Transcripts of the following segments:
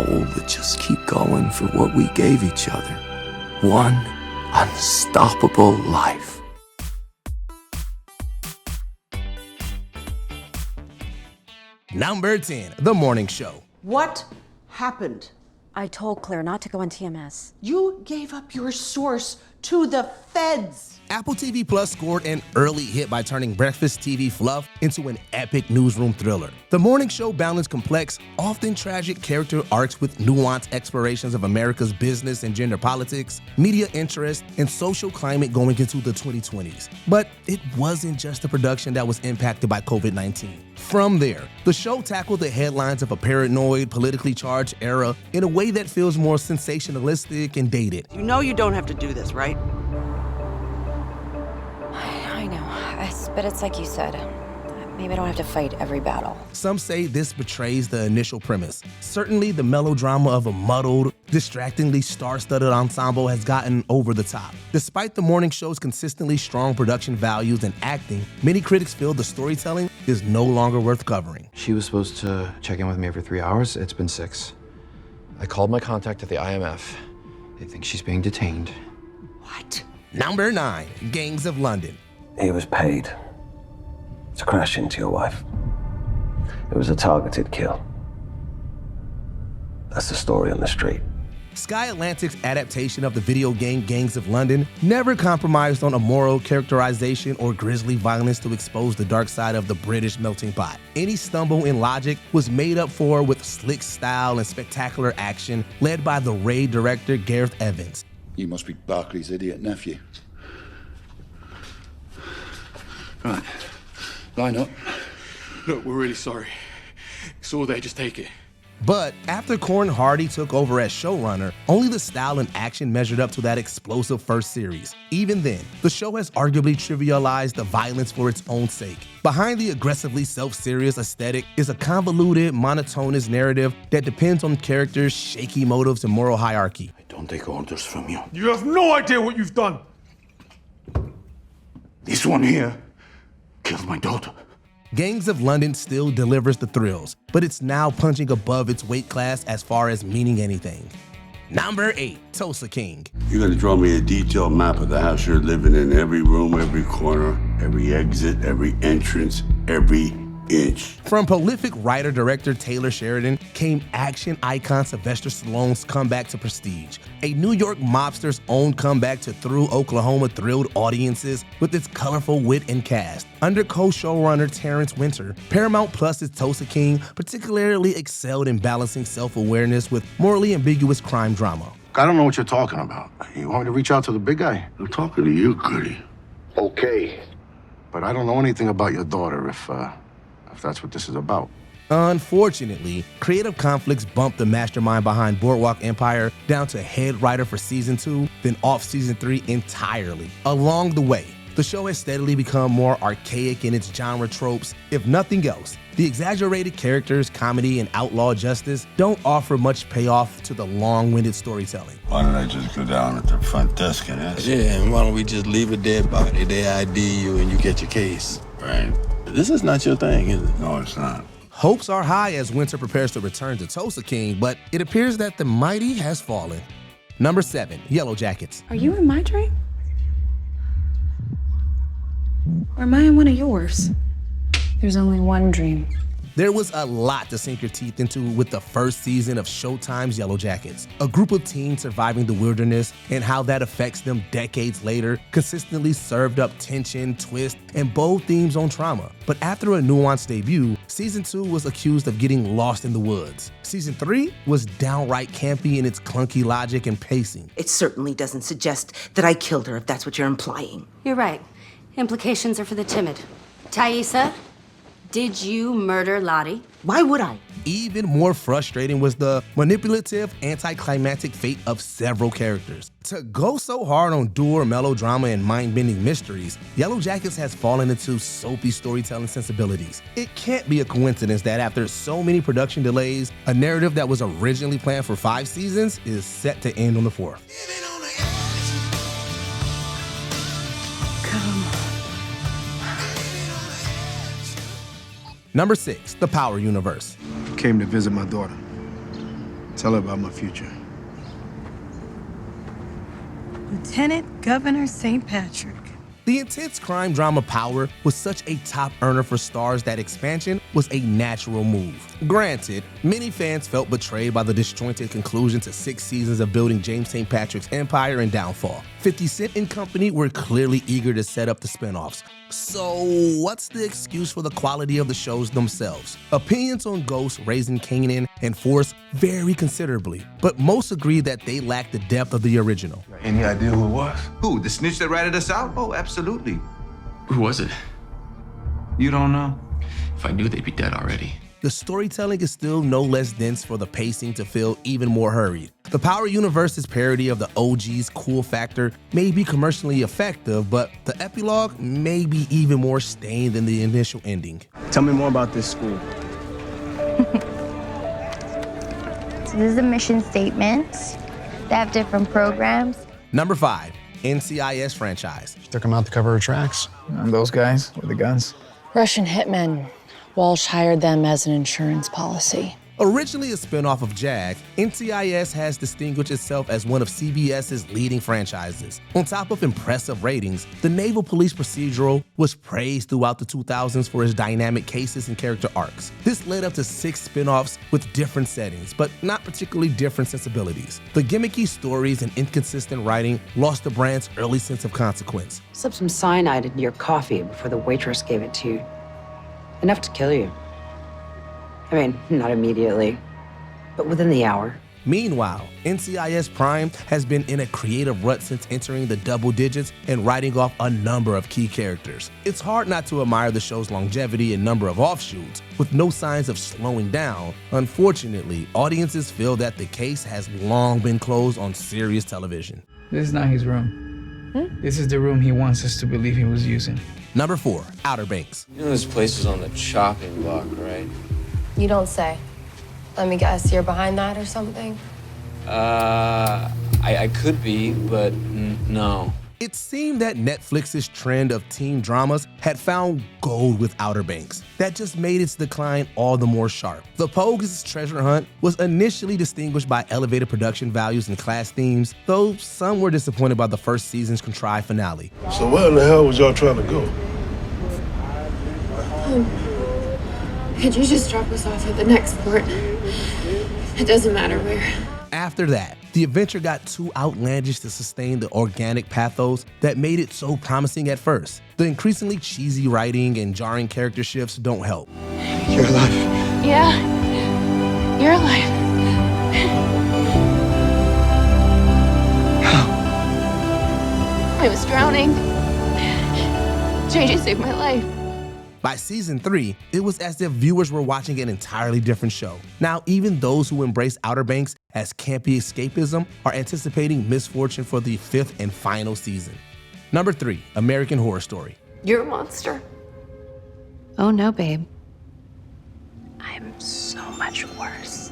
pull to just keep going for what we gave each other. One unstoppable life. Number 10, The Morning Show. What happened? I told Claire not to go on TMS. You gave up your source to the feds. Apple TV Plus scored an early hit by turning breakfast TV fluff into an epic newsroom thriller. The Morning Show balanced complex, often tragic character arcs with nuanced explorations of America's business and gender politics, media interest, and social climate going into the 2020s. But it wasn't just the production that was impacted by COVID-19. From there, the show tackled the headlines of a paranoid, politically charged era in a way that feels more sensationalistic and dated. You know you don't have to do this, right? I know, but it's like you said. Maybe I don't have to fight every battle. Some say this betrays the initial premise. Certainly, the melodrama of a muddled, distractingly star-studded ensemble has gotten over the top. Despite the morning show's consistently strong production values and acting, many critics feel the storytelling is no longer worth covering. She was supposed to check in with me every 3 hours. It's been 6. I called my contact at the IMF. They think she's being detained. What? Number 9, Gangs of London. He was paid to crash into your wife. It was a targeted kill. That's the story on the street. Sky Atlantic's adaptation of the video game Gangs of London never compromised on a moral characterization or grisly violence to expose the dark side of the British melting pot. Any stumble in logic was made up for with slick style and spectacular action led by the Raid director Gareth Evans. You must be Barclay's idiot nephew. Right, line up. Look, we're really sorry. It's all there, just take it. But after Corin Hardy took over as showrunner, only the style and action measured up to that explosive first series. Even then, the show has arguably trivialized the violence for its own sake. Behind the aggressively self-serious aesthetic is a convoluted, monotonous narrative that depends on characters' shaky motives and moral hierarchy. I don't take orders from you. You have no idea what you've done. This one here killed my daughter. Gangs of London still delivers the thrills, but it's now punching above its weight class as far as meaning anything. Number 8, Tulsa King. You're gonna draw me a detailed map of the house you're living in, every room, every corner, every exit, every entrance, every inch. From prolific writer-director Taylor Sheridan came action icon Sylvester Stallone's comeback to prestige. A New York mobster's own comeback to thrill Oklahoma thrilled audiences with its colorful wit and cast. Under co-showrunner Terrence Winter, Paramount Plus's Tulsa King particularly excelled in balancing self-awareness with morally ambiguous crime drama. I don't know what you're talking about. You want me to reach out to the big guy? I'm talking to you, Goody. Okay. But I don't know anything about your daughter if that's what this is about. Unfortunately, creative conflicts bumped the mastermind behind Boardwalk Empire down to head writer for season 2, then off season 3 entirely. Along the way, the show has steadily become more archaic in its genre tropes. If nothing else, the exaggerated characters, comedy, and outlaw justice don't offer much payoff to the long-winded storytelling. Why don't I just go down at the front desk and ask? Yeah, and why don't we just leave a dead body? They ID you and you get your case. Right. This is not your thing, is it? No, it's not. Hopes are high as Winter prepares to return to Tulsa King, but it appears that the mighty has fallen. Number 7, Yellowjackets. Are you in my dream? Or am I in one of yours? There's only one dream. There was a lot to sink your teeth into with the first season of Showtime's Yellowjackets, a group of teens surviving the wilderness and how that affects them decades later, consistently served up tension, twist, and bold themes on trauma. But after a nuanced debut, season 2 was accused of getting lost in the woods. Season 3 was downright campy in its clunky logic and pacing. It certainly doesn't suggest that I killed her, if that's what you're implying. You're right. Implications are for the timid. Thaisa, did you murder Lottie? Why would I? Even more frustrating was the manipulative, anticlimactic fate of several characters. To go so hard on dour melodrama and mind-bending mysteries, Yellowjackets has fallen into soapy storytelling sensibilities. It can't be a coincidence that after so many production delays, a narrative that was originally planned for 5 seasons is set to end on the 4th. Number 6, The Power Universe. Came to visit my daughter. Tell her about my future. Lieutenant Governor St. Patrick. The intense crime drama Power was such a top earner for Starz that expansion was a natural move. Granted, many fans felt betrayed by the disjointed conclusion to 6 seasons of building James St. Patrick's empire and downfall. 50 Cent and company were clearly eager to set up the spinoffs. So what's the excuse for the quality of the shows themselves? Opinions on Ghost, Raising Kanan, and Force vary considerably, but most agree that they lack the depth of the original. Any idea who it was? Who? The snitch that ratted us out? Oh, absolutely. Who was it? You don't know? If I knew, they'd be dead already. The storytelling is still no less dense for the pacing to feel even more hurried. The Power Universe's parody of the OG's cool factor may be commercially effective, but the epilogue may be even more stained than the initial ending. Tell me more about this school. So this is a mission statement. They have different programs. Number 5, NCIS Franchise. Took him out to cover her tracks. Those guys with the guns. Russian hitmen. Walsh hired them as an insurance policy. Originally a spinoff of JAG, NCIS has distinguished itself as one of CBS's leading franchises. On top of impressive ratings, the Naval Police procedural was praised throughout the 2000s for its dynamic cases and character arcs. This led up to 6 spinoffs with different settings, but not particularly different sensibilities. The gimmicky stories and inconsistent writing lost the brand's early sense of consequence. Slipped some cyanide into your coffee before the waitress gave it to you. Enough to kill you. I mean, not immediately, but within the hour. Meanwhile, NCIS Prime has been in a creative rut since entering the double digits and writing off a number of key characters. It's hard not to admire the show's longevity and number of offshoots, with no signs of slowing down. Unfortunately, audiences feel that the case has long been closed on serious television. This is not his room. This is the room he wants us to believe he was using. Number 4, Outer Banks. You know this place is on the chopping block, right? You don't say. Let me guess, you're behind that or something? I could be, but no. It seemed that Netflix's trend of teen dramas had found gold with Outer Banks. That just made its decline all the more sharp. The Pogues' treasure hunt was initially distinguished by elevated production values and class themes, though some were disappointed by the first season's contrived finale. So where in the hell was y'all trying to go? Could you just drop us off at the next port? It doesn't matter where. After that, the adventure got too outlandish to sustain the organic pathos that made it so promising at first. The increasingly cheesy writing and jarring character shifts don't help. You're alive. Yeah, you're alive. How? I was drowning. JJ saved my life. By season 3, it was as if viewers were watching an entirely different show. Now, even those who embrace Outer Banks as campy escapism are anticipating misfortune for the 5th and final season. Number 3, American Horror Story. You're a monster. Oh no, babe. I'm so much worse.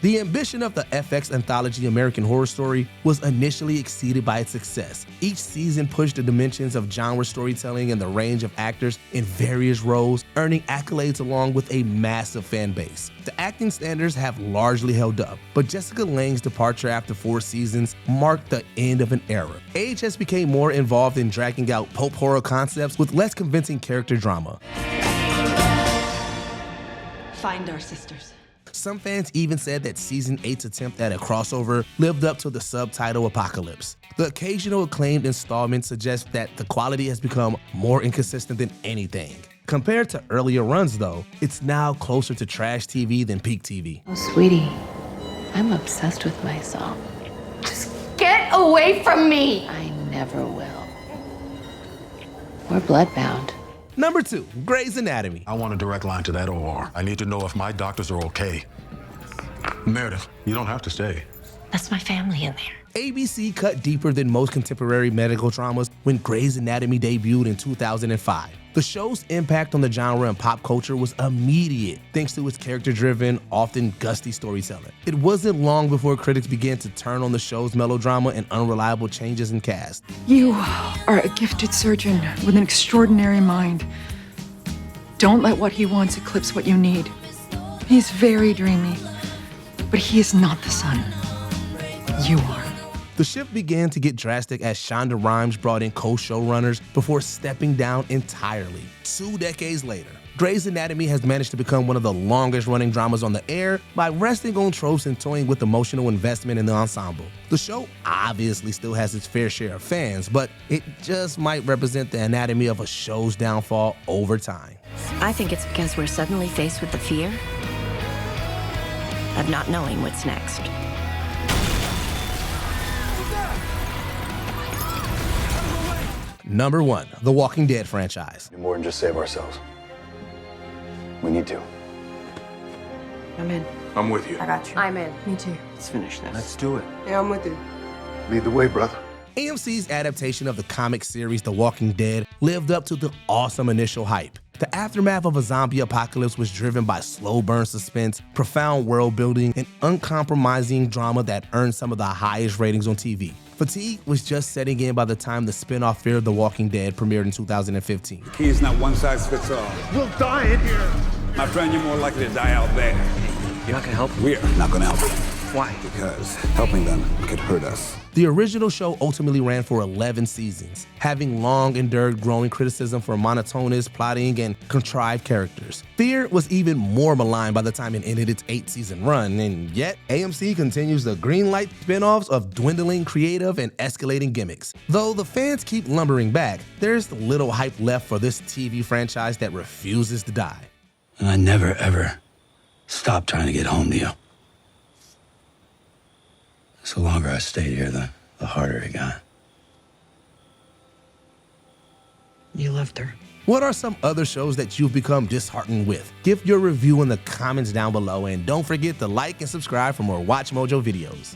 The ambition of the FX anthology American Horror Story was initially exceeded by its success. Each season pushed the dimensions of genre storytelling and the range of actors in various roles, earning accolades along with a massive fan base. The acting standards have largely held up, but Jessica Lange's departure after 4 seasons marked the end of an era. AHS became more involved in dragging out pulp horror concepts with less convincing character drama. Find our sisters. Some fans even said that season 8's attempt at a crossover lived up to the subtitle Apocalypse. The occasional acclaimed installment suggests that the quality has become more inconsistent than anything. Compared to earlier runs though, it's now closer to trash TV than peak TV. Oh, sweetie, I'm obsessed with myself. Just get away from me! I never will. We're bloodbound. Number 2, Grey's Anatomy. I want a direct line to that OR. I need to know if my doctors are okay. Meredith, you don't have to stay. That's my family in there. ABC cut deeper than most contemporary medical dramas when Grey's Anatomy debuted in 2005. The show's impact on the genre and pop culture was immediate thanks to its character-driven, often gusty storytelling. It wasn't long before critics began to turn on the show's melodrama and unreliable changes in cast. You are a gifted surgeon with an extraordinary mind. Don't let what he wants eclipse what you need. He's very dreamy. but he is not the son. You are. The shift began to get drastic as Shonda Rhimes brought in co-showrunners before stepping down entirely. 2 decades later, Grey's Anatomy has managed to become one of the longest-running dramas on the air by resting on tropes and toying with emotional investment in the ensemble. The show obviously still has its fair share of fans, but it just might represent the anatomy of a show's downfall over time. I think it's because we're suddenly faced with the fear of not knowing what's next. Number 1, The Walking Dead franchise. Do more than just save ourselves. We need to. I'm in. I'm with you. I got you. I'm in. Me too. Let's finish this. Let's do it. Yeah, I'm with you. Lead the way, brother. AMC's adaptation of the comic series The Walking Dead lived up to the awesome initial hype. The aftermath of a zombie apocalypse was driven by slow burn suspense, profound world building, and uncompromising drama that earned some of the highest ratings on TV. Fatigue was just setting in by the time the spin-off Fear of the Walking Dead premiered in 2015. The key is not one size fits all. We'll die in here. My friend, you're more likely to die out there. You're not gonna help? We're not gonna help them. Why? Because helping them could hurt us. The original show ultimately ran for 11 seasons, having long endured growing criticism for monotonous plotting and contrived characters. Fear was even more maligned by the time it ended its 8-season run, and yet AMC continues the greenlight spin-offs of dwindling creative and escalating gimmicks. Though the fans keep lumbering back, there's little hype left for this TV franchise that refuses to die. And I never, ever stopped trying to get home to you. The longer I stayed here, the harder it got. You loved her. What are some other shows that you've become disheartened with? Give your review in the comments down below, and don't forget to like and subscribe for more Watch Mojo videos.